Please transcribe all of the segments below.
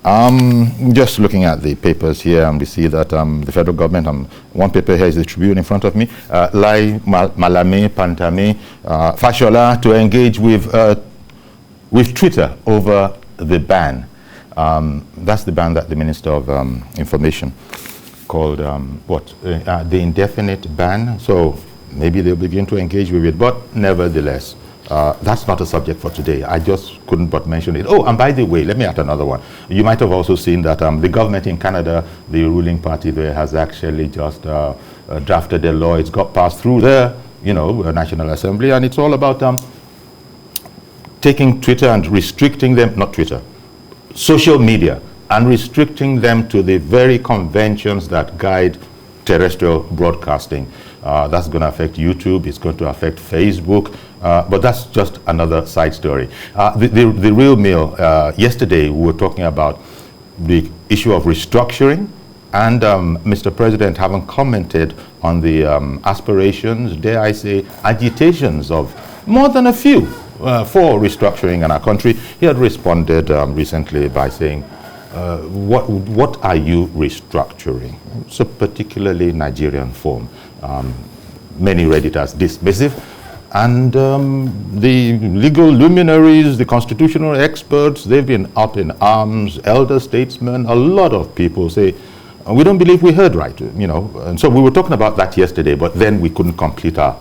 Just looking at the papers here, and we see that the federal government, one paper here is the Tribune in front of me, Lai Malame Pantame Fashola to engage with Twitter over the ban. That's the ban that the Minister of Information called the indefinite ban. So maybe they'll begin to engage with it, but nevertheless, that's not a subject for today. I just couldn't but mention it. Oh, and by the way, let me add another one. You might have also seen that the government in Canada, the ruling party there, has actually just drafted a law. It's got passed through the National Assembly, and it's all about taking Twitter and restricting them, not Twitter, social media, and restricting them to the very conventions that guide terrestrial broadcasting. That's going to affect YouTube, it's going to affect Facebook, but that's just another side story. The real meal, yesterday we were talking about the issue of restructuring, and Mr. President haven't commented on the aspirations, dare I say, agitations of more than a few for restructuring in our country. He had responded recently by saying, what are you restructuring? It's a particularly Nigerian form. Many read it as dismissive, and the legal luminaries, the constitutional experts, they've been up in arms, elder statesmen, a lot of people say, we don't believe we heard right, and so we were talking about that yesterday, but then we couldn't complete our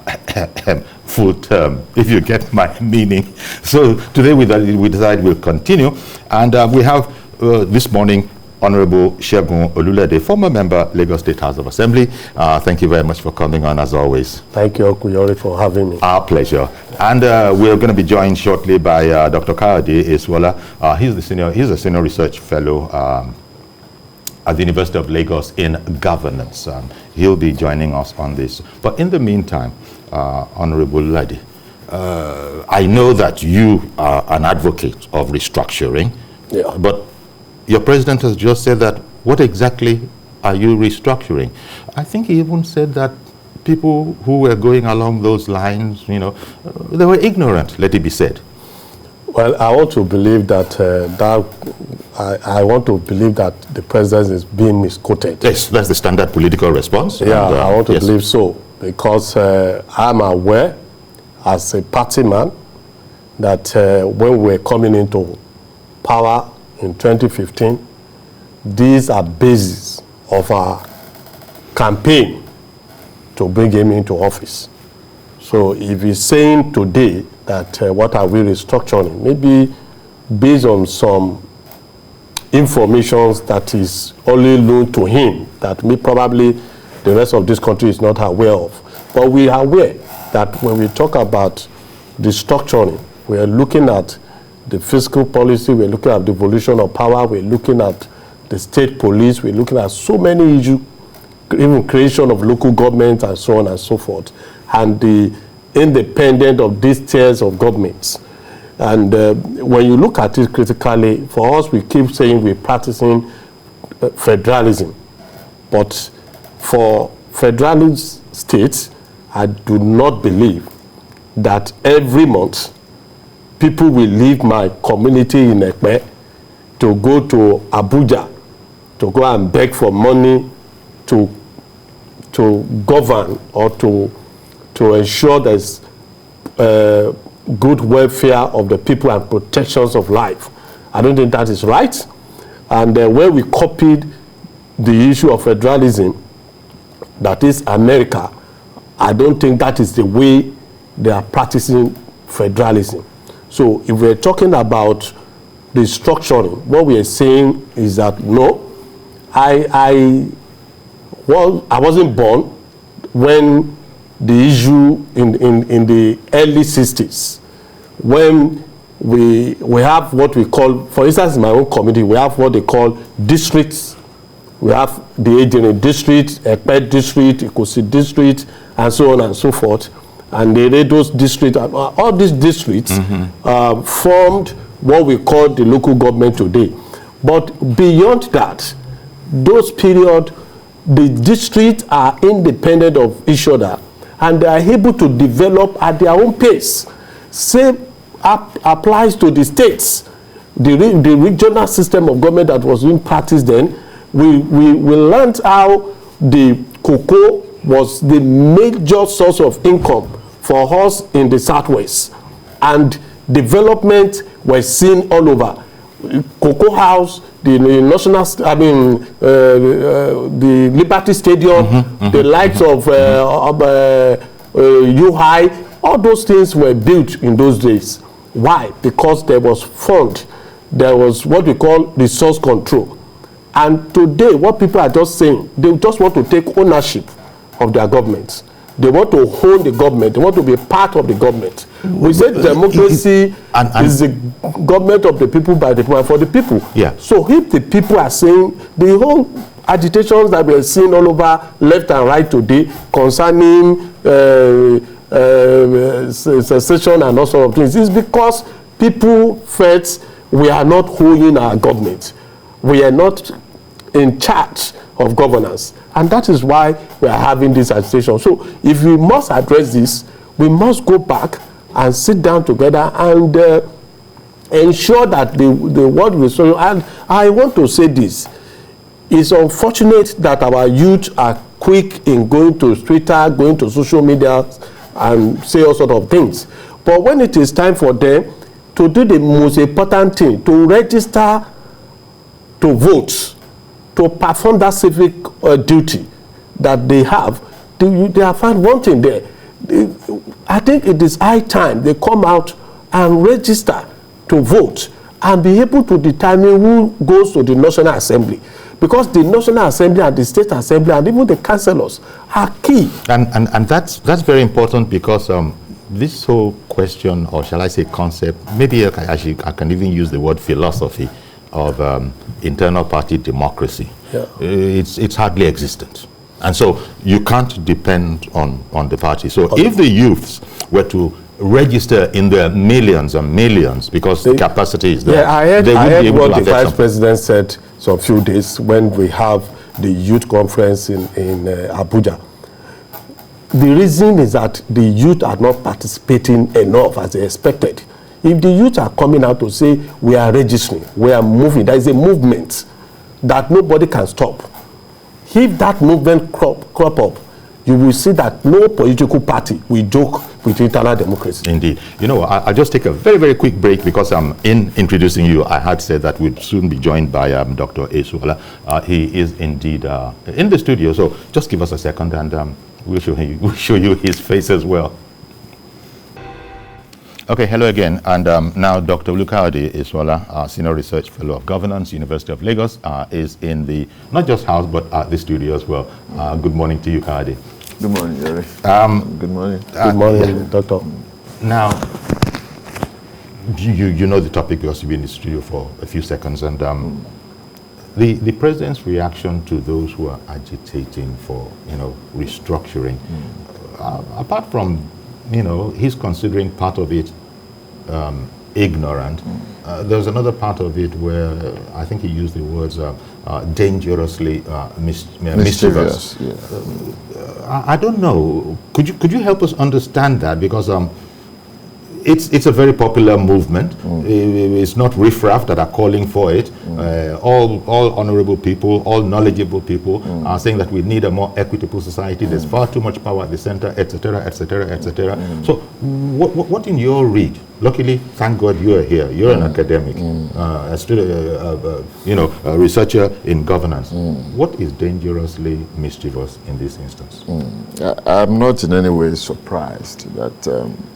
full term, if you get my meaning. So today we decide we'll continue, and we have this morning Honorable Segun Olulede, former member, Lagos State House of Assembly. Thank you very much for coming on, as always. Thank you, Okuyori, for having me. Our pleasure. And we're going to be joined shortly by Dr. Kayode Eswola. He's a senior research fellow at the University of Lagos in governance. He'll be joining us on this. But in the meantime, Honorable Olulede, I know that you are an advocate of restructuring, but your president has just said that, what exactly are you restructuring? I think he even said that people who were going along those lines, they were ignorant, let it be said. Well, I want to believe that I want to believe that the president is being misquoted. Yes, that's the standard political response. Yeah, I want to believe so, because I'm aware as a party man that when we're coming into power in 2015, these are bases of our campaign to bring him into office. So if he's saying today that what are we restructuring, maybe based on some information that is only known to him, that probably the rest of this country is not aware of. But we are aware that when we talk about restructuring, we are looking at the fiscal policy, we're looking at devolution of power, we're looking at the state police, we're looking at so many issues, even creation of local government and so on and so forth, and the independence of these tiers of governments. And when you look at it critically, for us, we keep saying we're practicing federalism. But for federalist states, I do not believe that every month people will leave my community in Ekpe to go to Abuja to go and beg for money to govern or to ensure there's good welfare of the people and protections of life. I don't think that is right. And where we copied the issue of federalism, that is America, I don't think that is the way they are practicing federalism. So if we're talking about restructuring, what we are saying is that no, I wasn't born when the issue in the early 60s, when we have what we call, for instance, in my own community, we have what they call districts. We have the Ejene district, Ekpe district, Ikosi district, and so on and so forth. And those districts, all these districts formed what we call the local government today. But beyond that, those periods, the districts are independent of each other, and they are able to develop at their own pace. Same applies to the states. the regional system of government that was being practiced then, we learned how the cocoa was the major source of income for us in the Southwest, and development was seen all over. Cocoa House, the national, the Liberty Stadium, the likes of UI, all those things were built in those days. Why? Because there was fund, there was what we call resource control. And today, what people are just saying, they just want to take ownership of their government. They want to own the government. They want to be part of the government. We say democracy is the government of the people, by the people, and for the people. Yeah. So if the people are saying, the whole agitations that we are seeing all over left and right today concerning secession and all sorts of things, is because people felt we are not holding our government. We are not in charge of governance, and that is why we are having this agitation. So if we must address this, we must go back and sit down together and ensure that the world will solve. And I want to say this: it's unfortunate that our youth are quick in going to Twitter, going to social media, and say all sorts of things. But when it is time for them to do the most important thing, to register to vote, to perform that civic duty that they have, they are found wanting there. I think it is high time they come out and register to vote and be able to determine who goes to the National Assembly. Because the National Assembly and the State Assembly and even the councillors are key. And that's very important, because this whole question, or shall I say concept, maybe I can even use the word philosophy of internal party democracy. Yeah. It's hardly existent. And so you can't depend on the party. So if the youths were to register in their millions and millions, because the capacity is there, yeah, I heard what the Vice President said some few days when we have the youth conference in Abuja. The reason is that the youth are not participating enough as they expected. If the youth are coming out to say, we are registering, we are moving, there is a movement that nobody can stop. If that movement crop up, you will see that no political party will joke with internal democracy. Indeed. You know, I'll just take a very, very quick break, because in introducing you, I had said that we'd soon be joined by Dr. Esuola. He is indeed in the studio, so just give us a second and we'll show you his face as well. Okay, hello again, and now Dr. Olukayode Esuola, Senior Research Fellow of Governance, University of Lagos, is in the, not just house, but the studio as well. Good morning to you, Kayode. Good morning, Jerry. Good morning. Good morning, Doctor. Now, you know the topic because you've been in the studio for a few seconds, and the president's reaction to those who are agitating for, restructuring, apart from, he's considering part of it ignorant. There's another part of it where I think he used the words dangerously mischievous. Yeah. I don't know. Could you help us understand that? Because it's a very popular movement. It's not riffraff that are calling for it. All honorable people, all knowledgeable people are saying that we need a more equitable society. There's far too much power at the center, etc., etc., etc. So, what in your read? Luckily, thank God you are here. You're an academic, a researcher in governance. What is dangerously mischievous in this instance? I'm not in any way surprised that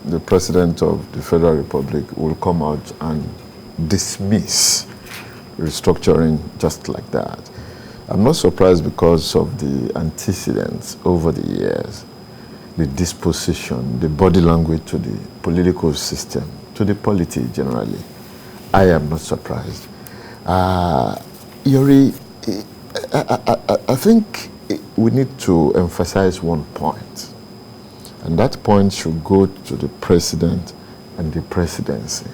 the President of the Federal Republic will come out and dismiss restructuring just like that. I'm not surprised because of the antecedents over the years, the disposition, the body language to the political system, to the polity generally. I am not surprised. Yuri, I think we need to emphasize one point, and that point should go to the president and the presidency,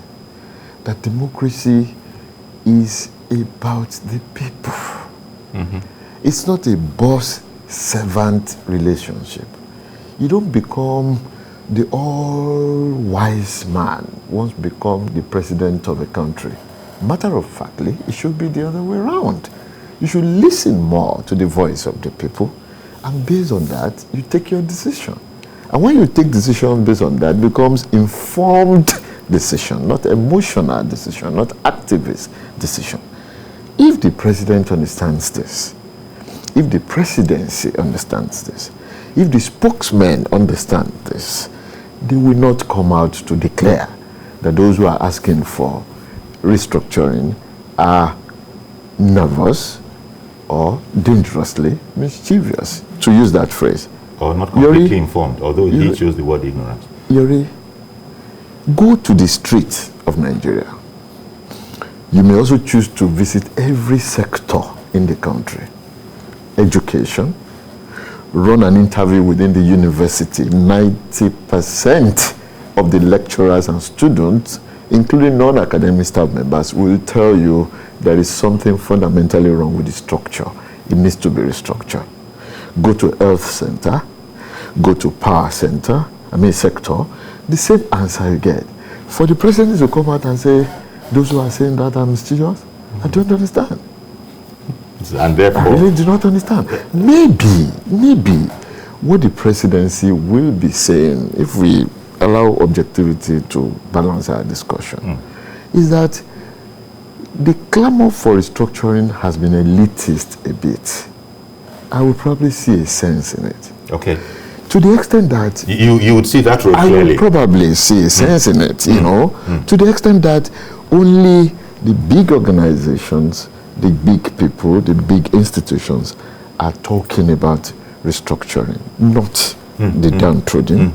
that democracy is about the people. It's not a boss-servant relationship. You don't become the all-wise man once become the president of a country. Matter of factly, it should be the other way around. You should listen more to the voice of the people, and based on that, you take your decision. And when you take decision based on that, it becomes informed decision, not emotional decision, not activist decision. If the president understands this, if the presidency understands this, if the spokesmen understand this, they will not come out to declare that those who are asking for restructuring are nervous or dangerously mischievous, to use that phrase. Or not completely informed, although he chose the word ignorant. Yuri, go to the streets of Nigeria. You may also choose to visit every sector in the country. Education, run an interview within the university. 90% of the lecturers and students, including non-academic staff members, will tell you there is something fundamentally wrong with the structure. It needs to be restructured. Go to health center, go to power sector, the same answer you get. For the president to come out and say, those who are saying that are mischievous, I don't understand. And therefore, I really do not understand. Maybe what the presidency will be saying, if we allow objectivity to balance our discussion, is that the clamor for restructuring has been elitist a bit. I would probably see a sense in it. Okay. To the extent that you would see that road clearly. I would probably see a sense in it, you know, to the extent that only the big organizations, the big people, the big institutions are talking about restructuring, not the downtrodden.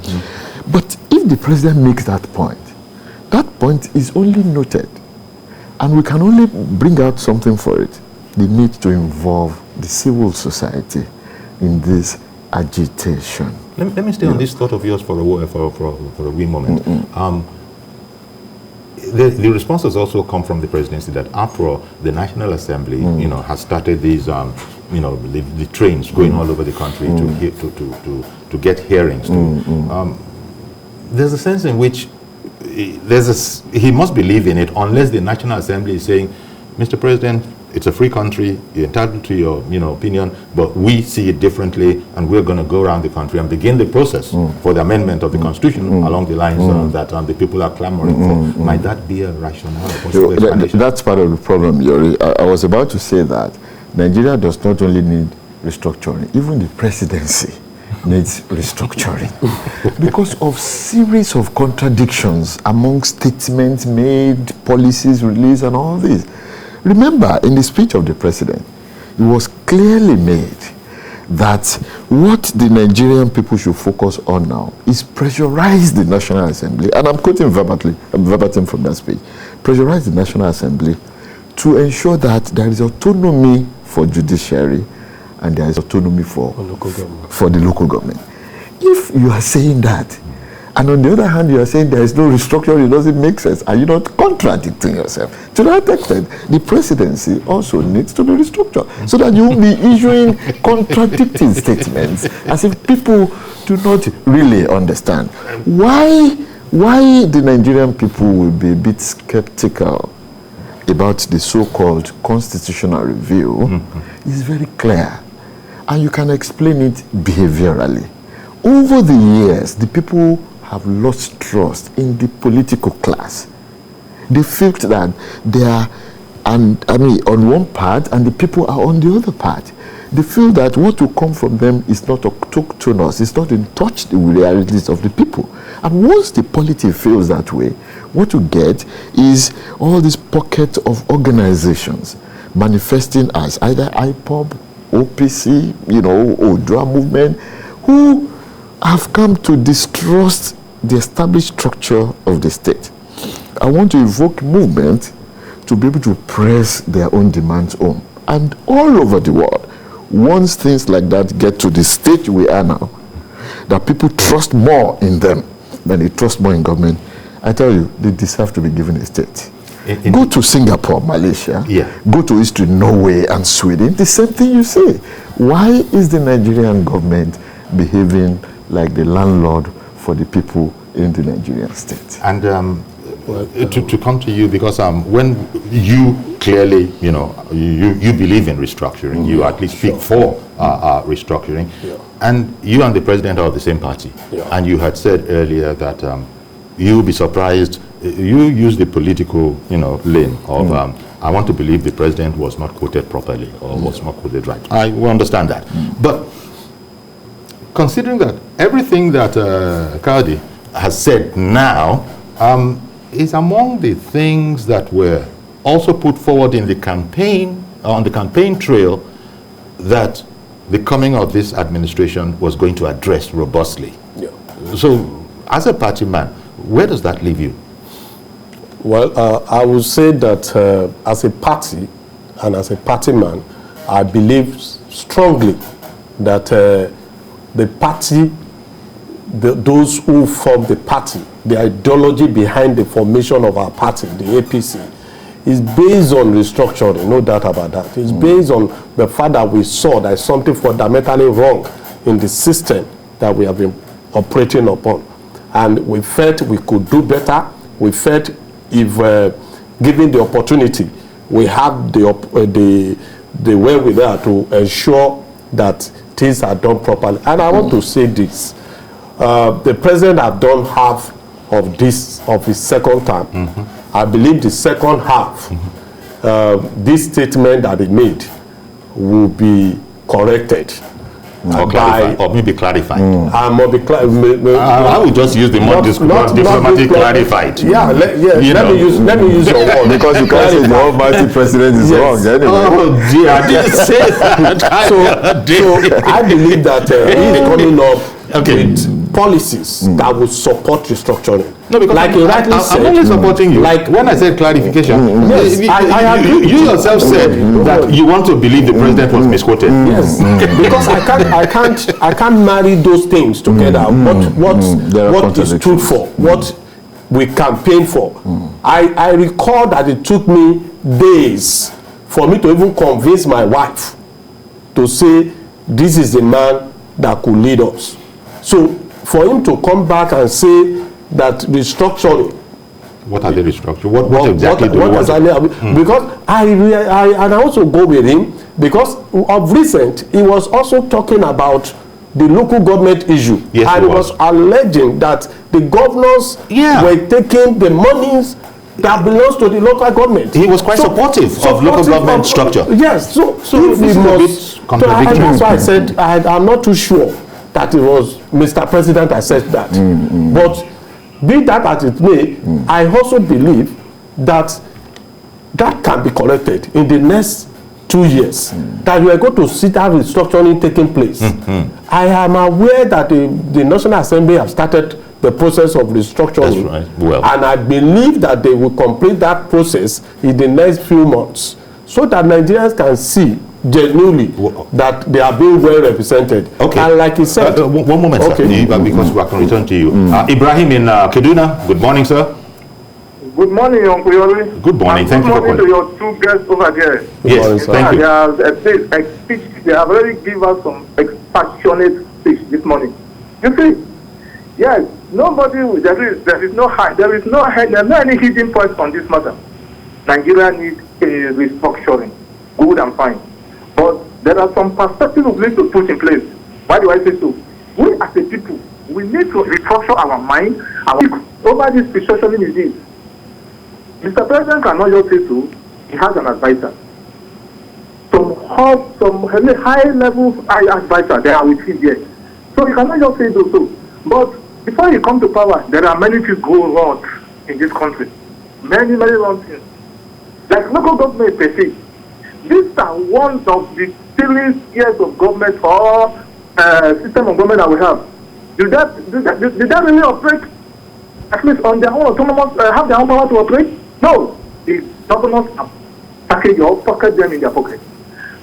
But if the president makes that point is only noted, and we can only bring out something for it. The need to involve the civil society in this agitation. Let me stay on this thought of yours for a wee moment. The response has also come from the presidency that after all, the National Assembly, has started these, the trains going all over the country to get hearings. There's a sense in which he must believe in it unless the National Assembly is saying, Mr. President, it's a free country, you're entitled to your opinion, but we see it differently, and we're going to go around the country and begin the process for the amendment of the Constitution along the lines that the people are clamoring for. Might that be a rationale? That's part of the problem, Yuri. I was about to say that Nigeria does not only need restructuring, even the presidency needs restructuring because of series of contradictions among statements made, policies released, and all this. Remember, in the speech of the president, it was clearly made that what the Nigerian people should focus on now is pressurize the National Assembly, and I'm quoting verbatim from that speech, pressurize the National Assembly to ensure that there is autonomy for judiciary and there is autonomy for the local government. If you are saying that, and on the other hand, you are saying there is no restructuring, it doesn't make sense. Are you not contradicting yourself? To that extent, the presidency also needs to be restructured so that you won't be issuing contradicting statements as if people do not really understand. Why the Nigerian people will be a bit skeptical about the so-called constitutional review is very clear. And you can explain it behaviorally. Over the years, the people have lost trust in the political class. They felt that they are on one part and the people are on the other part. They feel that what will come from them is not autochthonous, it's not in touch with the realities of the people. And once the polity feels that way, what you get is all these pockets of organizations manifesting as either IPOB, OPC, Odua movement, who have come to distrust the established structure of the state. I want to evoke movement to be able to press their own demands home. And all over the world, once things like that get to the stage we are now, that people trust more in them than they trust more in government, I tell you, they deserve to be given a state. Go to Singapore, Malaysia, go to history, Norway and Sweden, the same thing you say. Why is the Nigerian government behaving like the landlord for the people in the Nigerian state? And to come to you, because when you clearly, you believe in restructuring, you at least speak for restructuring, and you and the president are of the same party, and you had said earlier that you'll be surprised. You use the political, lane of I want to believe the president was not quoted properly or was not quoted right. I will understand that, but considering that everything that Kadi has said now is among the things that were also put forward in the campaign, on the campaign trail, that the coming of this administration was going to address robustly. So, as a party man, where does that leave you? Well, I would say that as a party and as a party man, I believe strongly that the party, those who form the party, the ideology behind the formation of our party, the APC, is based on restructuring, no doubt about that. It's based on the fact that we saw that something fundamentally wrong in the system that we have been operating upon. And we felt we could do better. We felt if given the opportunity, we have the wherewithal to ensure that things are done properly. And I want to say this. The president has done half of his second term. I believe the second half, this statement that he made will be corrected. Or maybe clarified. I would just use the more diplomatic clarified. Let me use your word. Because you can't say the almighty president is wrong anyway. Oh dear, I didn't say that. So I believe that he is coming up with policies that will support restructuring. No, because like you rightly said, I'm only supporting you. Like when I said clarification, yes, I agree. You yourself said that you want to believe the president was misquoted. Yes, because I can't marry those things together. What is stood for, what we campaign for. I recall that it took me days for me to even convince my wife to say this is the man that could lead us. So for him to come back and say that restructuring. What are they restructuring? What exactly do you want? Because I also go with him because of recent he was also talking about the local government issue. Yes, and he was alleging that the governors were taking the monies that belongs to the local government. He was quite supportive of local government structure. Yes, so if we must. That's why I said I'm not too sure that it was Mr. President that said that. But be that as it may, I also believe that that can be corrected in the next 2 years. That we are going to see that restructuring taking place. I am aware that the National Assembly have started the process of restructuring. That's right. Well, and I believe that they will complete that process in the next few months so that Nigerians can see genuinely that they are being well represented. Okay. And like he said, one moment, sir, because we can return to you. Ibrahim in Kaduna, good morning, sir. Good morning, Uncle Yori. Good morning. Thank you for calling. Good morning to your two guests over there. Yes, thank you. They have already given us some passionate speech this morning. You see, yes, there is no any hidden points on this matter. Nigeria needs a restructuring, good and fine. But there are some perspectives we need to put in place. Why do I say so? We as a people, we need to restructure our mind, over this restructuring is this. Mr. President cannot just say so. He has an advisor. Some high-level advisor, they are with him here. So he cannot just say so. But before he comes to power, there are many things go wrong in this country. Many wrong things. Like local government per se. These are one of the 3 years of government or system of government that we have. Did that really operate? At least on their own autonomous, have their own power to operate? No. The governors have packaged them in their pocket.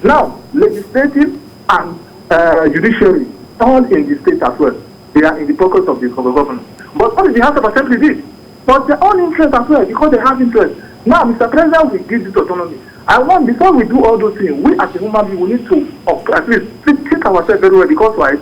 Now, legislative and judiciary, all in the state as well. They are in the pockets of the government. But what did the House of Assembly do? But their own interest as well, because they have interest. Now, Mr. President will give this autonomy. Before we do all those things, we as a human being, we need to at least think ourselves very well, because why?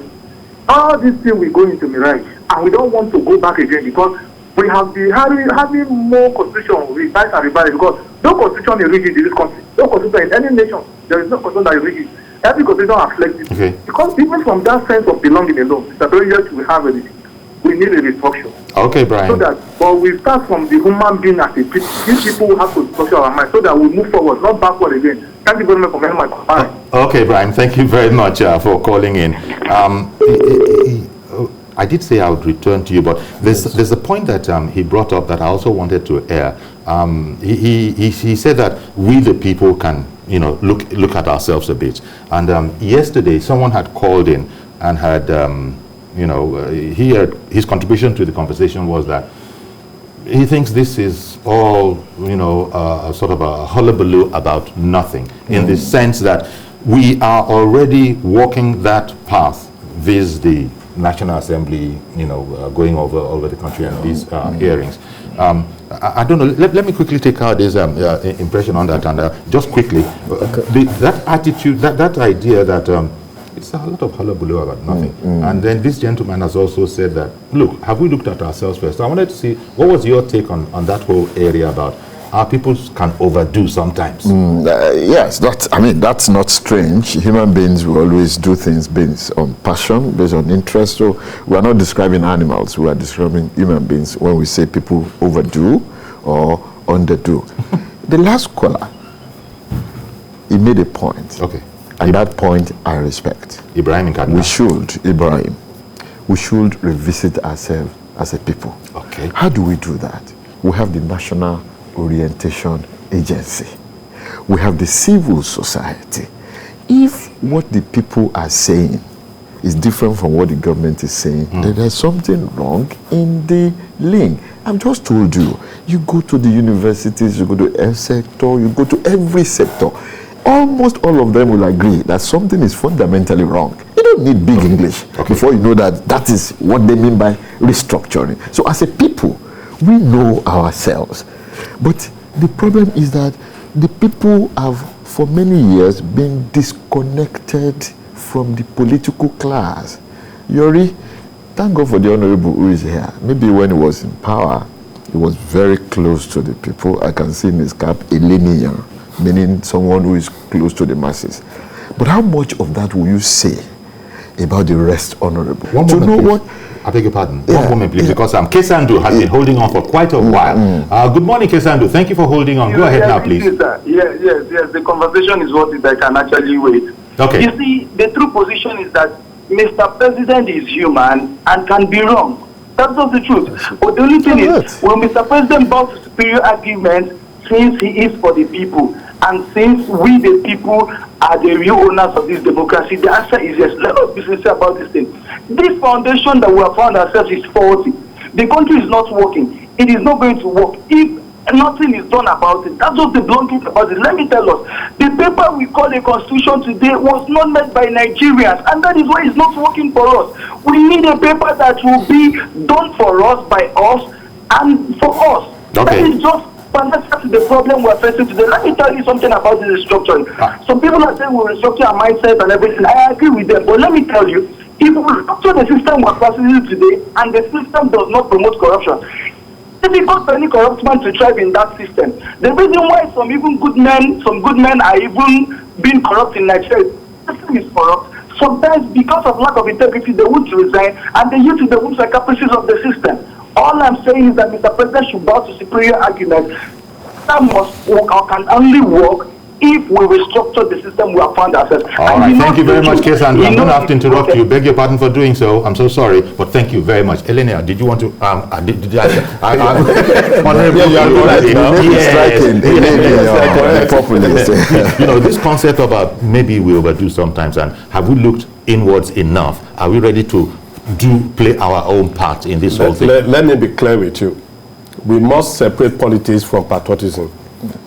All these things will go into mirage, and we don't want to go back again, because we have been having more constitution revised and revised, because no constitution is rigid in this country. No constitution in any nation. There is no constitution that is rigid. Every constitution has flexibility. Okay. Because even from that sense of belonging alone, it's a very yes we have anything. We need a restructure. Okay, Brian. So that, but we start from the human being as a people. These people have to structure our mind so that we move forward, not backward again. Thank you very much for getting my comment. Okay, Brian. Thank you very much for calling in. I did say I would return to you, but there's a point that he brought up that I also wanted to air. He said that we the people can, look at ourselves a bit. And yesterday, someone had called in and had, his contribution to the conversation was that he thinks this is all, sort of a hullabaloo about nothing, in the sense that we are already walking that path vis the National Assembly, going over the country and these hearings. I don't know. Let me quickly take out this impression on that, and just quickly, that attitude, that idea that it's a lot of hullabaloo about nothing. And then this gentleman has also said that, look, have we looked at ourselves first? So I wanted to see, what was your take on that whole area about our people can overdo sometimes? Yes, that's not strange. Human beings will always do things based on passion, based on interest. So we are not describing animals. We are describing human beings when we say people overdo or underdo. The last caller, he made a point. Okay. And that point I respect. Ibrahim Kaduna. We should revisit ourselves as a people. Okay. How do we do that? We have the National Orientation Agency. We have the civil society. If what the people are saying is different from what the government is saying, then there's something wrong in the link. I've just told you, you go to the universities, you go to health sector, you go to every sector, almost all of them will agree that something is fundamentally wrong. You don't need big English before you know that is what they mean by restructuring. So as a people, we know ourselves. But the problem is that the people have for many years been disconnected from the political class. Yori, thank God for the Honorable who is here. Maybe when he was in power, he was very close to the people. I can see in his cap, a linear, meaning someone who is close to the masses. But how much of that will you say about the rest, Honorable? One moment, please. I beg your pardon. Yeah. One moment, please, because Kesandu has been holding on for quite a while. Good morning, Kesandu. Thank you for holding on. Go ahead now, please. Yes. The conversation is what I can actually wait. Okay. You see, the true position is that Mr. President is human and can be wrong. That's not the truth. But the only thing is, when Mr. President bows to superior arguments, since he is for the people, and since we the people are the real owners of this democracy, the answer is yes. Let us be sincere about this thing. This foundation that we have found ourselves is faulty. The country is not working. It is not going to work if nothing is done about it. That's just the blunt truth about it. Let me tell us, the paper we call a constitution today was not made by Nigerians, and that is why it's not working for us. We need a paper that will be done for us, by us, and for us. Okay. That is just that's the problem we're facing today. Let me tell you something about this restructuring. Some people are saying we'll restructure our mindset and everything. I agree with them, but let me tell you, if we restructure the system we're practicing today and the system does not promote corruption, it's difficult for any corrupt man to thrive in that system. The reason why some good men are even being corrupt in Nigeria, the system is corrupt. Sometimes because of lack of integrity, they won't resign and they use the wounds and caprices of the system. All I'm saying is that Mr. President should bow to superior arguments. That must work or can only work if we restructure the system we have found ourselves. All right, thank you very much, Kesandu. I'm going to have to interrupt you. Beg your pardon for doing so. I'm so sorry, but thank you very much. Elena, did you want to? This concept about maybe we overdo sometimes, and have we looked inwards enough? Are we ready to play our own part in this whole thing? Let me be clear with you. We must separate politics from patriotism.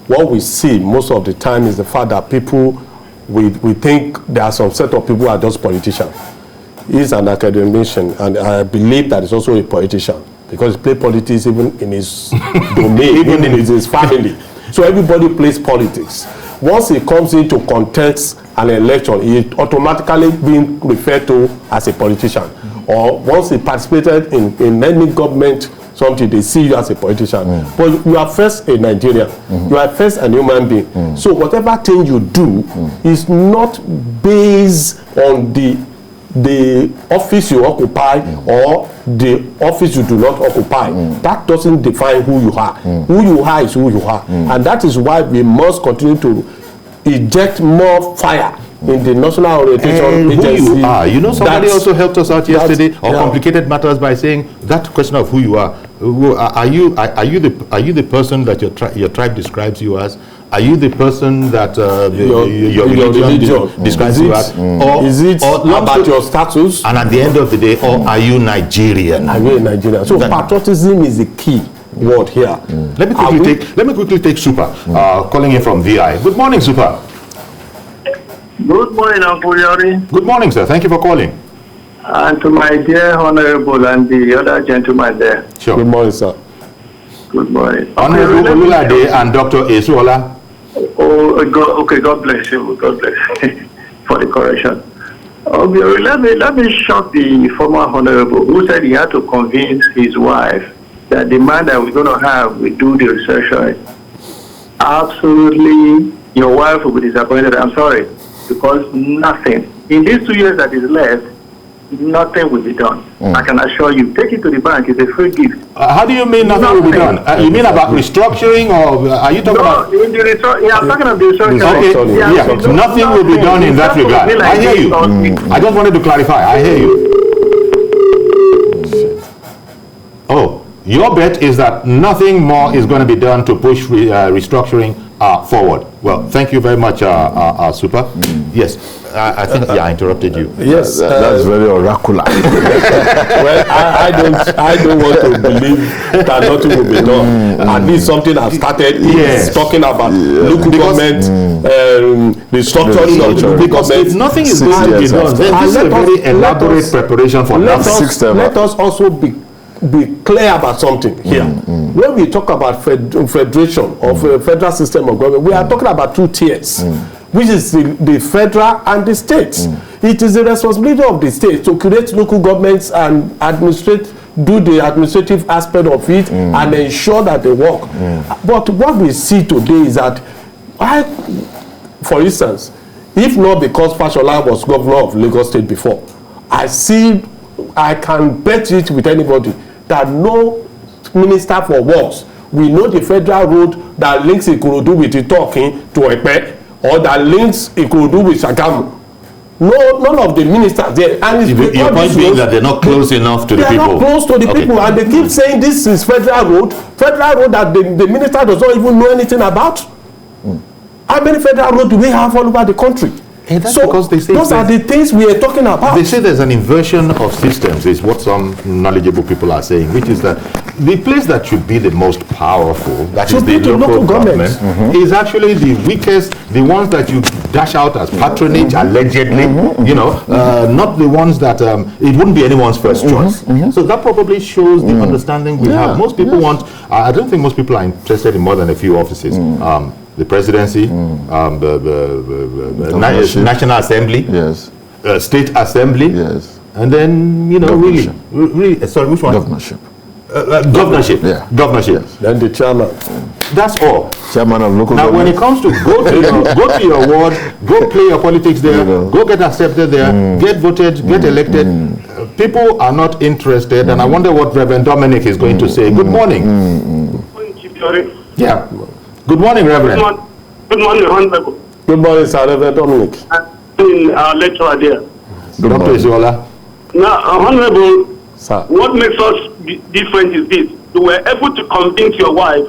What we see most of the time is the fact that people, we think there are some set of people who are just politicians. He's an academician, and I believe that he's also a politician because he plays politics even in his domain, even in his family. So everybody plays politics. Once he comes into contest an election, he automatically being referred to as a politician. Or once he participated in any government something, they see you as a politician. But you are first a Nigerian. You are first a human being. So whatever thing you do is not based on the office you occupy or the office you do not occupy. That doesn't define who you are. Who you are is who you are. And that is why we must continue to inject more fire in the National Orientation Agency. Who you are. You know, somebody also helped us out yesterday on complicated matters by saying that question of who you are. Are you the person that your tribe describes you as? Are you the person that your religion describes you as? Or is it about your status? And at the end of the day, or are you Nigerian? Are you a Nigerian? So patriotism is the key word here. Let me quickly take Super, calling in from VI. Good morning, Super. Good morning, Uncle Yori. Good morning, sir. Thank you for calling. And to my dear Honorable and the other gentleman there. Sure. Good morning, sir. Good morning. Honorable Olulade and Dr. Esuola. God bless you. God bless you for the correction. Let me shock the former Honorable who said he had to convince his wife that the man that we're going to have will do the research. Absolutely, your wife will be disappointed. I'm sorry. Because nothing, in these 2 years that is left, nothing will be done. I can assure you. Take it to the bank. It's a free gift. How do you mean nothing will be done? You mean about restructuring, or are you talking about? In the I'm talking about the restructuring. Okay, yeah. Nothing will be done in that regard. I hear you. I just wanted to clarify. I hear you. Oh, your bet is that nothing more is going to be done to push restructuring forward. Well, thank you very much, Super. Yes, I think I interrupted you. Yes, that's very oracular. Well, I don't want to believe that nothing will be done. At least something has started. Yes. Talking about local government, restructuring of the local because government. if nothing is going to be done, then this is a very elaborate preparation for nothing. Let us also be clear about something here. When we talk about federation of a federal system of government, we are talking about two tiers, which is the federal and the states. It is the responsibility of the state to create local governments and do the administrative aspect of it and ensure that they work. But what we see today is that, for instance, if not because Fashola was governor of Lagos State before, I can bet it with anybody that no minister for works we know the federal road that links Ikorodu with Itokin to Epe, or that links Ikorodu with Shagamu. No, none of the ministers there. And it's your point being that they're not close enough to the people. They are not close to the people, and they keep saying this is federal road that the minister does not even know anything about. How many federal roads do we have all over the country? That's so because they say those are the things we are talking about. They say there's an inversion of systems, is what some knowledgeable people are saying, which is that the place that should be the most powerful, that is the local government, is actually the weakest, the ones that you dash out as patronage, allegedly, you know, not the ones that it wouldn't be anyone's first choice. So that probably shows the understanding we have. Most people want, I don't think most people are interested in more than a few offices. The presidency, the National Assembly, Yes. State Assembly, Yes. and then, you know, really, sorry, which one? Governorship. Governorship. Yeah. Governorship. Yes. Then the chairman. That's all. Chairman of local Now, when government. it comes to go to your ward, go play your politics there, go get accepted there, get voted, get elected, people are not interested, and I wonder what Reverend Dominic is going to say. Good morning. Yeah. Good morning, Reverend. Good morning, Honorable. Good morning, Sir Reverend Dominic. Our lecturer there. Dr. Isola. Now, Honorable, Sir. what makes us different is this. You were able to convince your wife.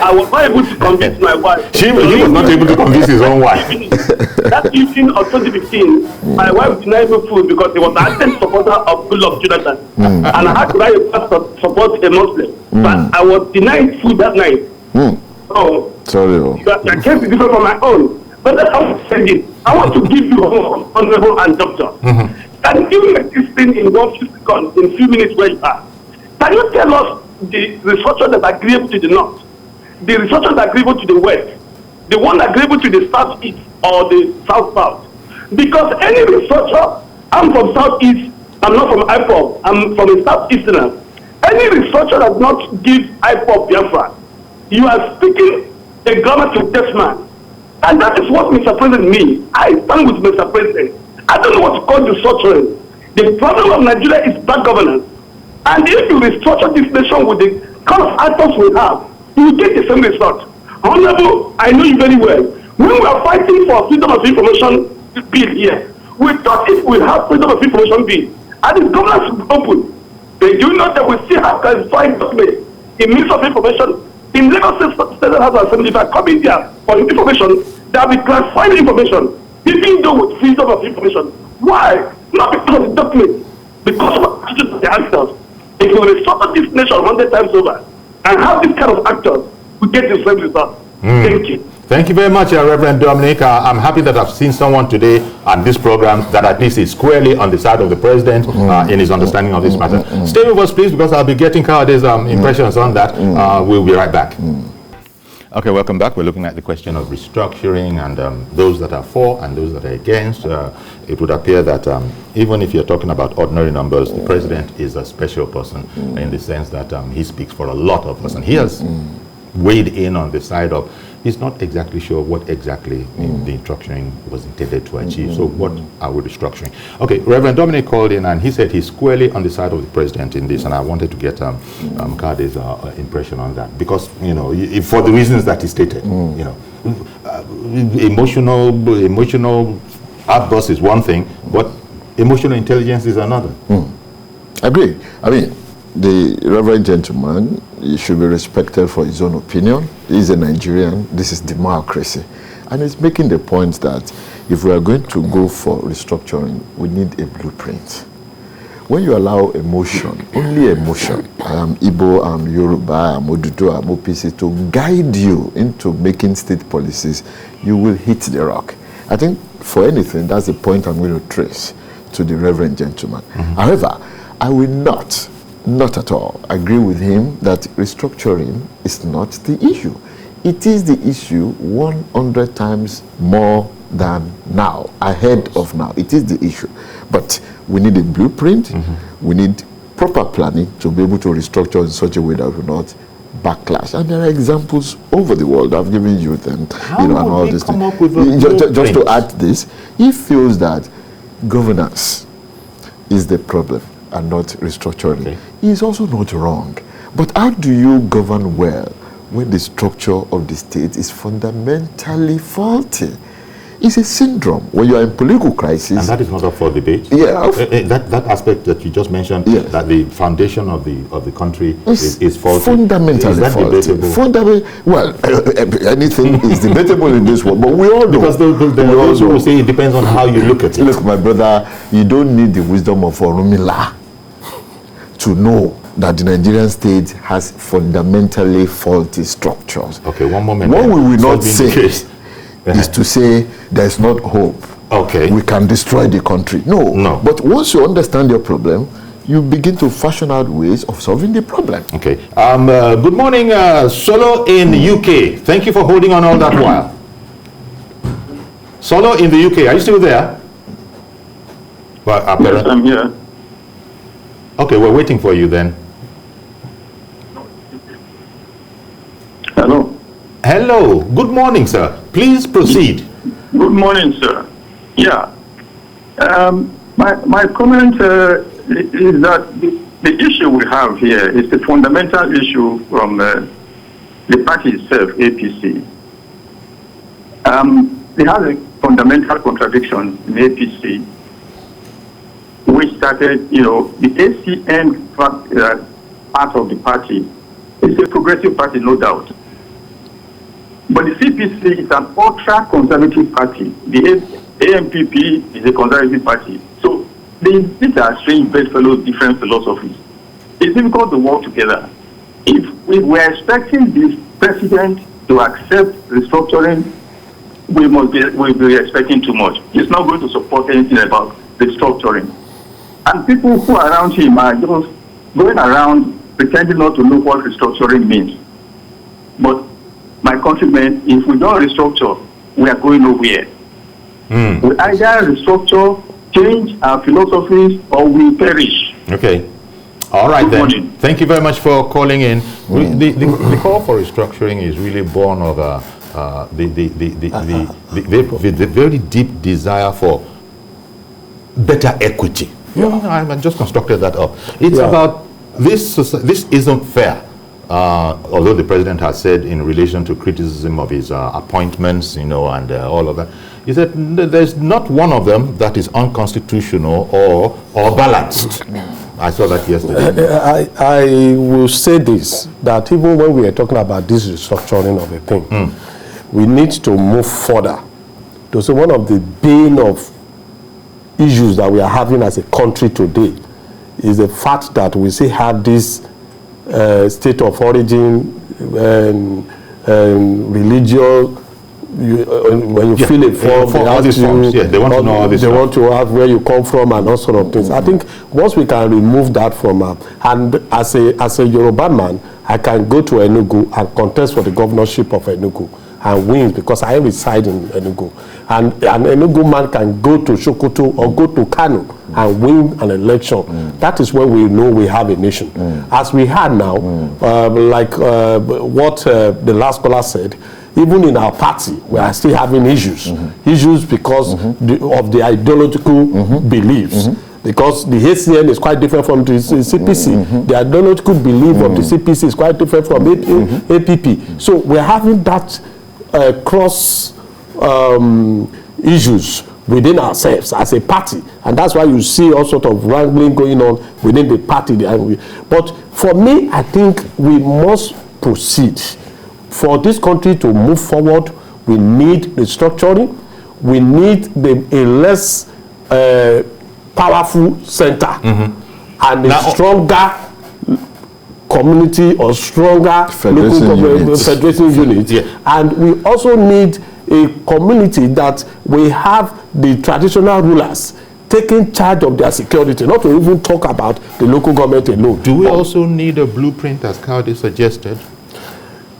I was not able to convince my wife. He was not able to convince his own wife. That evening of 2015, my wife denied me food because he was an ardent supporter of Goodluck Jonathan. And I had to write a pass to support a Muslim. But I was denied food that night. So, Sorry. I can't be different from my own. But I was saying, I want to give you Honorable and Doctor. Can you make this thing in 1 few seconds, in few minutes where you are? Can you tell us the restructure that are agreeable to the north, the restructure that are agreeable to the west, the one that agreeable to the southeast or the south-south? Because any restructure, I'm from southeast, I'm not from IPOB, I'm from a southeasterner. Any restructure does not give IPOP Biafra. You are speaking a grammar to this man. And that is what Mr. President means. I stand with Mr. President. I don't know what to call restructuring. The problem of Nigeria is bad governance. And if you restructure this nation with the kind of actors we have, you will get the same result. Honorable, I know you very well. When we are fighting for freedom of information bill here, we thought if we have freedom of information bill, and the governance is open, they do not that we still have classified documents in Ministry of Information. In Lagos State House of Assembly, if I come in there for information, there will be classified information, even though with freedom of information. Why? Not because of documents, because of attitude of the actors. If we restructure this nation 100 times over and have this kind of actors, we get the same result. Thank you. Thank you very much, Reverend Dominic. I'm happy that I've seen someone today on this program that at least is squarely on the side of the president in his understanding of this matter. Stay with us, please, because I'll be getting Kawade's impressions on that. We'll be right back. Okay, welcome back. We're looking at the question of restructuring and those that are for and those that are against. It would appear that even if you're talking about ordinary numbers, the president is a special person in the sense that he speaks for a lot of us. And he has weighed in on the side of he's not exactly sure what exactly the restructuring was intended to achieve. So what are we restructuring? Okay, Reverend Dominic called in and he said he's squarely on the side of the president in this, and I wanted to get Kade's impression on that, because, you know, for the reasons that he stated, you know, emotional outburst is one thing, but emotional intelligence is another. Agree. I mean, the reverend gentleman, he should be respected for his own opinion. He's a Nigerian. This is democracy. And he's making the point that if we are going to go for restructuring, we need a blueprint. When you allow emotion, only emotion, I am Igbo, I am Yoruba, I am Odudu, I am OPC, to guide you into making state policies, you will hit the rock. I think for anything, that's the point I'm going to trace to the reverend gentleman. However, I will not at all agree with him that restructuring is not the issue. It is the issue 100 times more than now, ahead of now. It is the issue. But we need a blueprint. We need proper planning to be able to restructure in such a way that will not backlash. And there are examples over the world. I've given you them, you know, and all this thing. Just to add this, he feels that governance is the problem and not restructuring. Okay. He is also not wrong. But how do you govern well when the structure of the state is fundamentally faulty? It's a syndrome. When you are in political crisis, and that is not up for debate. Yeah, that aspect that you just mentioned, that the foundation of the country is faulty. Fundamentally is that faulty. Well, anything is debatable in this world, but we all know. Because those who will say it depends on how you look at it. Look, my brother, you don't need the wisdom of Orunmila to know that the Nigerian state has fundamentally faulty structures. Okay, one moment. What we will not say is to say there's not hope. Okay. We can destroy the country. No. But once you understand your problem, you begin to fashion out ways of solving the problem. Okay. Good morning, Solo in the UK. Thank you for holding on all that while. Solo in the UK, are you still there? Well, yes, I'm here. Okay, we're waiting for you then. Hello. Hello. Good morning, sir. Please proceed. Good morning, sir. Yeah. My comment is that the issue we have here is the fundamental issue from the party itself, APC. It has a fundamental contradiction in APC, which started, the ACN part of the party is a progressive party, no doubt. But the CPC is an ultra-conservative party. The AMPP is a conservative party. So these are strange bedfellows, different philosophies. It's difficult to work together. If we were expecting this president to accept restructuring, we'll be expecting too much. He's not going to support anything about restructuring. And people who are around him are just going around pretending not to know what restructuring means. But my countrymen, if we don't restructure, we are going nowhere. We either restructure, change our philosophies, or we perish. Okay. All right, Good then. morning. Thank you very much for calling in. The call for restructuring is really born of the very deep desire for better equity. I just constructed that up. It's about this isn't fair. Although the president has said in relation to criticism of his appointments, and all of that, he said there's not one of them that is unconstitutional or balanced. I saw that yesterday. I will say this, that even when we are talking about this restructuring of the thing, we need to move further. To say one of the bane of issues that we are having as a country today is the fact that we still have this state of origin religious. When you fill a form, they want to know all this. They want to have where you come from and all sort of things. I think once we can remove that from and as a Yoruba man, I can go to Enugu and contest for the governorship of Enugu and win because I reside in Enugu. And an Enugu man can go to Sokoto or go to Kano and win an election. That is when we know we have a nation. As we had now, like what the last caller said, even in our party, we are still having issues. Issues because of the ideological beliefs. Because the HCN is quite different from the CPC. The ideological belief of the CPC is quite different from APP. So we're having that cross issues within ourselves as a party. And that's why you see all sort of wrangling going on within the party. But for me, I think we must proceed. For this country to move forward, we need restructuring. We need a less powerful center and a stronger community or stronger local federation unit. And we also need a community that we have the traditional rulers taking charge of their security, not to even talk about the local government alone. Do we also need a blueprint, as Cowdy suggested?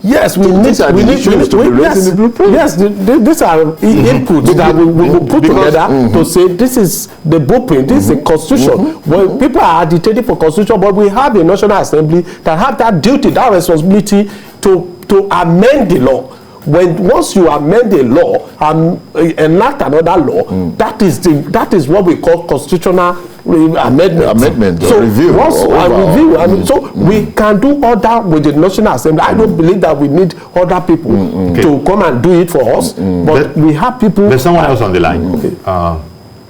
Yes, we need to the blueprint. Yes, these are inputs that we will put together to say this is the blueprint, this is the constitution. When people are agitating for constitution, but we have a National Assembly that have that duty, that responsibility to amend the law. Once you amend a law and enact another law, that is what we call constitutional amendment. So review. So we can do order with the National Assembly. I don't believe that we need other people to come and do it for us. But we have people. There's someone else on the line.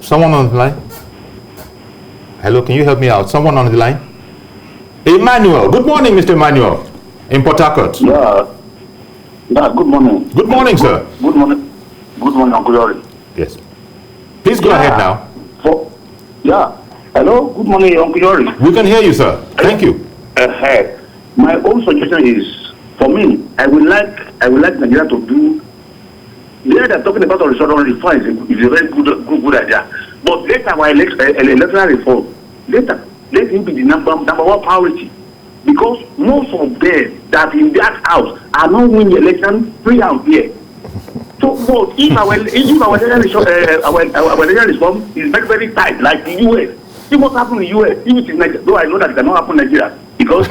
Someone on the line. Hello, can you help me out? Someone on the line. Emmanuel. Good morning, Mr. Emmanuel. In Port Harcourt. Yeah, good morning. Good morning, sir. Good morning. Good morning, Uncle Yori. Yes. Please go ahead now. Hello, good morning, Uncle Yori. We can hear you, sir. Thank you. My own suggestion is, for me, I would like Nigeria to do. They're talking about the restructuring reform is a very good idea. But later our electoral reform, let him be the number one priority. Because most of them that in that house are not winning election free and fair. So, but if our election reform is very, very tight, like the US, see what happened in the US, if it is Nigeria, though I know that it cannot happen in Nigeria, because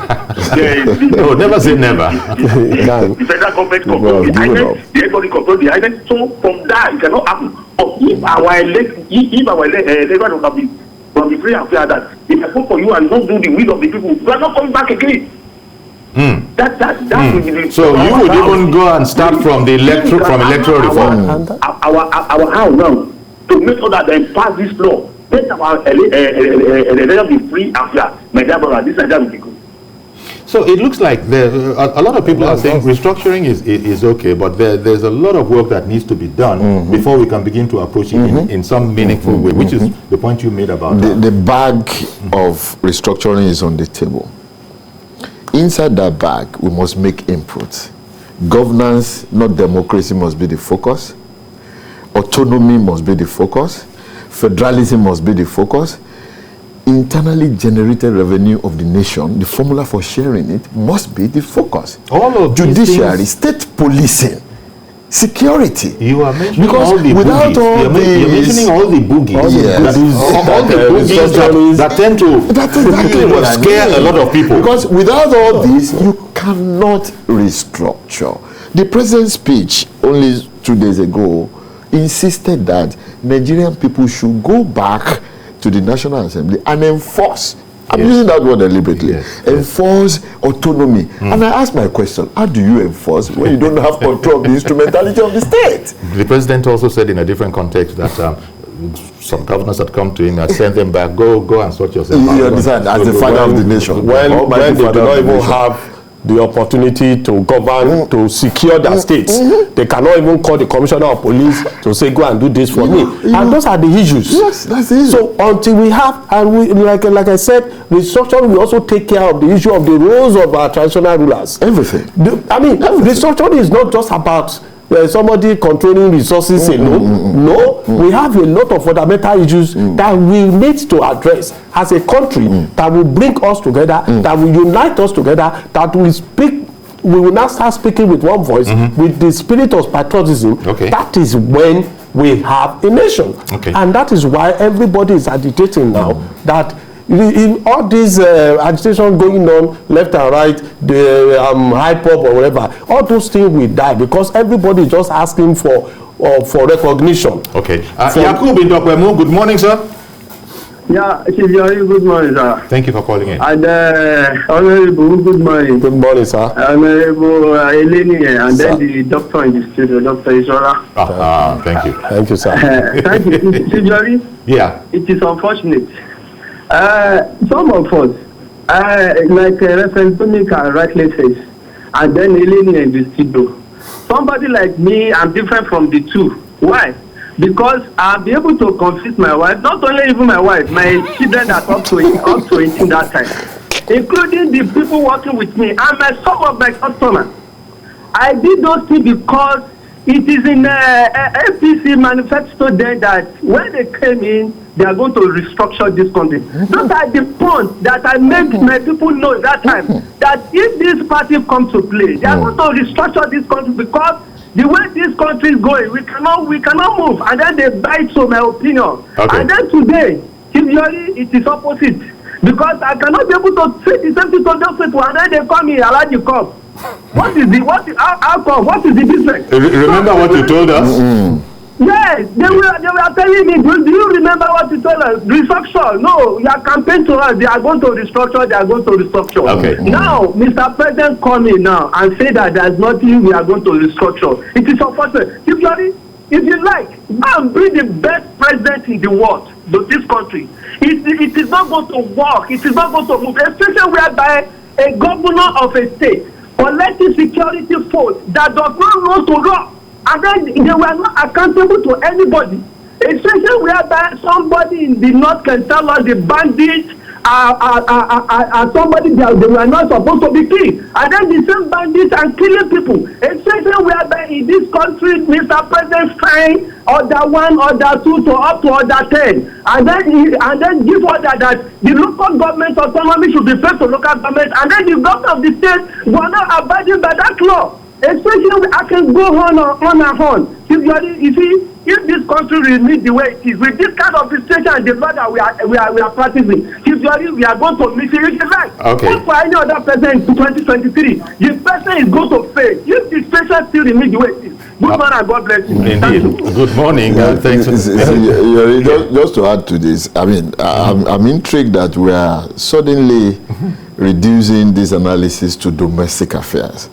no, never say never. The federal government controls the island, everybody controls the island, so from that it cannot happen. But if our election can be from the free and fair, that if I vote for you and don't do the will of the people, we are not coming back again. That will be so you would even go and start from the electoral reform. Our house now to make sure that they pass this law. Let our election be free and fair. My dear brother, this will be good. So it looks like a lot of people are saying restructuring is okay, but there's a lot of work that needs to be done before we can begin to approach it in some meaningful way, which is the point you made about the bag of restructuring is on the table. Inside that bag, we must make inputs. Governance, not democracy, must be the focus. Autonomy must be the focus. Federalism must be the focus. Internally generated revenue of the nation, the formula for sharing it, must be the focus. All of judiciary, state policing, security. You are mentioning because all the without boogies. all You're mentioning all the boogies. All the boogies that tend to that's exactly what I scare mean. a lot of people. Because without all this, you cannot restructure. The president's speech only 2 days ago insisted that Nigerian people should go back to the National Assembly and enforce. I'm using that word deliberately. Enforce autonomy. And I ask my question, how do you enforce when you don't have control of the instrumentality of the state? The president also said in a different context that some governors had come to him and sent them back, go and sort yourself out. You understand, as the father of the nation. When they do not even have the opportunity to govern, to secure their states, they cannot even call the commissioner of police to say, go and do this for me. And those are the issues. Yes, that's the issue. So until we have, and we, like I said, restructuring will also take care of the issue of the roles of our traditional rulers. Everything. Restructuring is not just about somebody controlling resources alone. No, we have a lot of fundamental issues that we need to address as a country that will bring us together, that will unite us together, that will speak. We will now start speaking with one voice, with the spirit of patriotism. That is when we have a nation. And that is why everybody is agitating now that in all this agitation going on left and right, the hype up or whatever, all those things will die because everybody is just asking for recognition. Yakub in Dokwemo, good morning, sir. Yeah, good morning, sir. Thank you for calling in. And Honorable, good morning. Good morning, sir. Honorable Eleni, and then the doctor in the studio, Dr. Isora. Thank you. Thank you, sir. Thank you. Sijori, it is unfortunate. Some of us, like Reverend Dominica rightly says, and then Eleni and the studio. Somebody like me, I'm different from the two. Why? Because I'll be able to convince my wife, not only even my wife, my children that up to 18 that time, including the people working with me and some of my customers. I did those things because it is in APC manifesto there that when they came in, they are going to restructure this country. Those are the points that I made my people know that time, that if this party comes to play, they are going to restructure this country because the way this country is going, we cannot move. And then they bite, so my opinion. And then today, it is opposite. Because I cannot be able to say the same thing to those people, and then they call me Alaji Cup. What is the difference? Remember what you told us? Yes, they were telling me, do you remember what you told us? Restructure. No, you are campaigning to us. They are going to restructure. Now, Mr. President called me now and say that there is nothing we are going to restructure. It is unfortunate. If you like, go and bring the best president in the world to this country. It is not going to work. It is not going to move. Especially whereby a governor of a state collecting security force that does not know to run. And then they were not accountable to anybody. Especially whereby somebody in the north can tell us the bandits are somebody they were not supposed to be killed. And then the same bandits are killing people. Especially whereby in this country, Mr. President signed order 1, order 2 to up to order 10. And then give order that the local government autonomy should be paid to local government. And then the government of the state were not abiding by that law. Especially, I can go on and on. You see, if this country remains the way it is, with this kind of situation and the law that we are practicing, we are going to miss it. Right. Not for any other president in 2023. The person is going to fail. If the situation still remains the way it is. Good morning and God bless you. Indeed. Good morning. Thanks. Just to add to this, I mean, I'm intrigued that we are suddenly reducing this analysis to domestic affairs.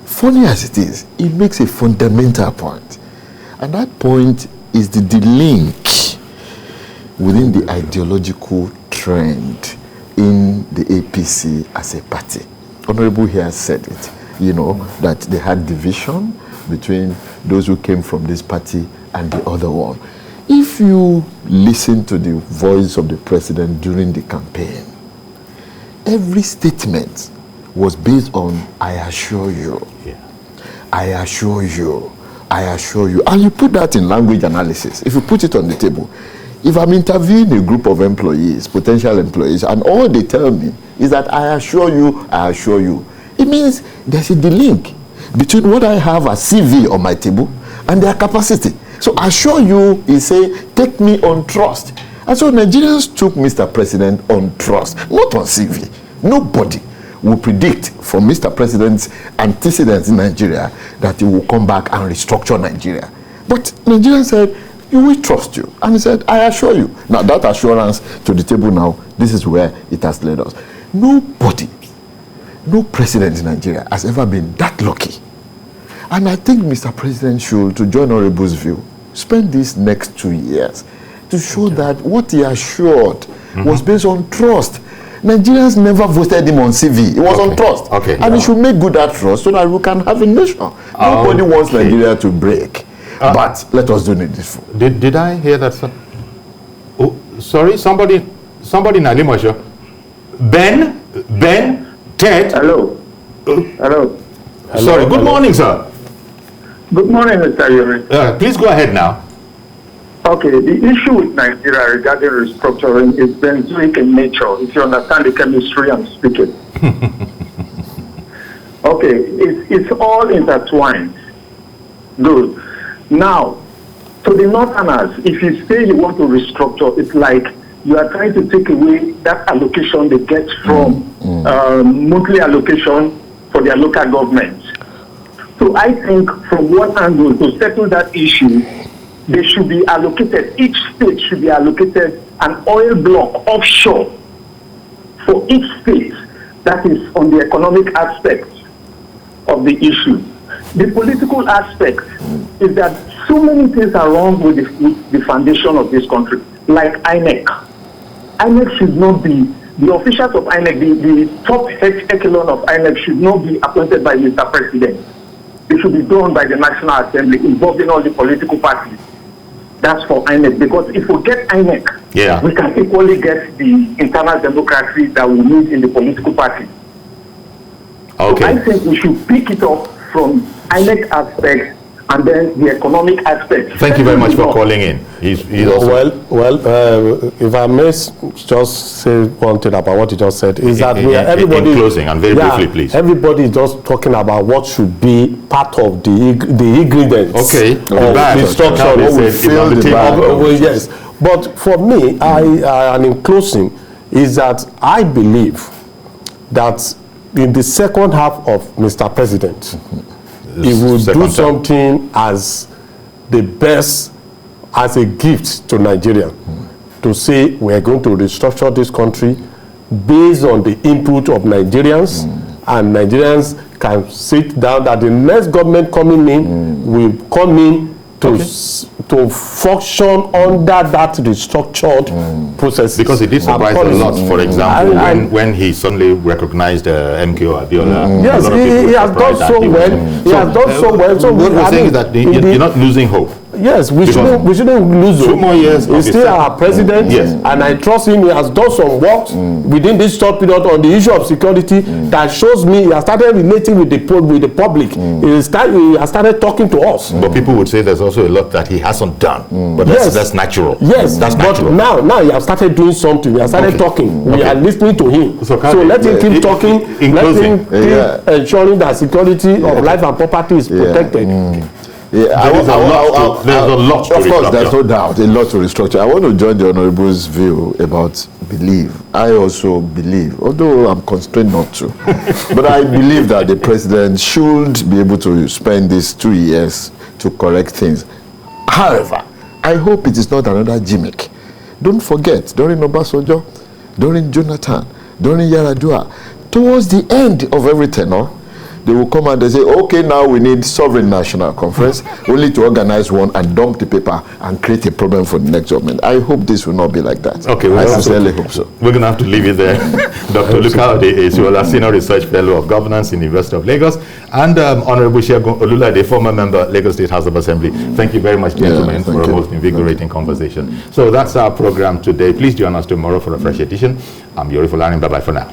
Funny as it is, it makes a fundamental point. And that point is the link within the ideological trend in the APC as a party. Honorable here said it, that they had division between those who came from this party and the other one. If you listen to the voice of the president during the campaign, every statement was based on, I assure you, I assure you, I assure you. And you put that in language analysis. If you put it on the table, if I'm interviewing a group of employees, potential employees, and all they tell me is that I assure you, it means there's a link. between what I have as CV on my table and their capacity. So I assure you, he say, take me on trust. And so Nigerians took Mr. President on trust, not on CV. Nobody will predict from Mr. President's antecedents in Nigeria that he will come back and restructure Nigeria. But Nigerians said, we trust you. And he said, I assure you. Now that assurance to the table now, this is where it has led us. Nobody, no president in Nigeria has ever been that lucky. And I think Mr. President should, to John Honorable's view, spend these next 2 years to show that what he assured was based on trust. Nigerians never voted him on CV. It was on trust. And he should make good that trust so that we can have a nation. Nobody wants Nigeria to break. But let us do this. Did I hear that? Oh, sorry, somebody in Alimosho. Ben, Ted. Hello. Hello. Sorry, good morning, sir. Good morning, Mr. Yuri. Please go ahead now. Okay, the issue with Nigeria regarding restructuring is benzoic in nature, if you understand the chemistry I'm speaking. Okay, it's all intertwined. Good. Now, to the Northerners, if you say you want to restructure, it's like you are trying to take away that allocation they get from monthly allocation for their local government. So I think from one angle, to settle that issue, they should be allocated, each state should be allocated an oil block offshore for each state that is on the economic aspect of the issue. The political aspect is that so many things are wrong with the foundation of this country, like INEC. INEC should not be, the officials of INEC, the top echelon of INEC should not be appointed by Mr. President. It should be done by the National Assembly, involving all the political parties. That's for INEC, because if we get INEC, we can equally get the internal democracy that we need in the political party. So I think we should pick it up from INEC aspect and then the economic aspect. Thank you very much for calling in. He's if I may just say one thing about what you just said, is that everybody in closing and very briefly, please. Everybody is just talking about what should be part of the ingredients of restructuring. Yes, but for me, and in closing, is that I believe that in the second half of Mr. President, he will do something as the best, as a gift to Nigeria, to say we are going to restructure this country based on the input of Nigerians, and Nigerians can sit down that the next government coming in will come in to function under that restructured process. Because it did surprise a lot. For example, when he suddenly recognized MKO Abiola. Yes, he has done so well. He has done so well. So what we're saying is that you're not losing hope. Yes, we shouldn't lose hope. 2 more years. He's still our president, and I trust him. He has done some work within this short period on the issue of security that shows me he has started relating with the public. He has started talking to us. But people would say there's also a lot that he hasn't done. But that's natural. Yes, that's natural. But now he has started doing something. He has started talking. We are listening to him. So let him keep talking. Let him keep ensuring that security of life and property is protected. There's a lot to restructure. Of course, there's no doubt, a lot to restructure. I want to join the Honorable's view about belief. I also believe, although I'm constrained not to, but I believe that the president should be able to spend these 2 years to correct things. However, I hope it is not another gimmick. Don't forget, during Obasanjo, during Jonathan, during Yar'Adua, towards the end of every tenure, they will come and they say, okay, now we need sovereign national conference, only to organize one and dump the paper and create a problem for the next government. I hope this will not be like that. Okay, I sincerely hope so. We're going to have to leave it there. Dr. Luka is a Senior Research Fellow of Governance in the University of Lagos, and Honorable Segun Olulade, the former member, Lagos State House of Assembly. Thank you very much, gentlemen, for a most invigorating conversation. So that's our program today. Please join us tomorrow for a fresh edition. I'm Yuri Fulani. Bye-bye for now.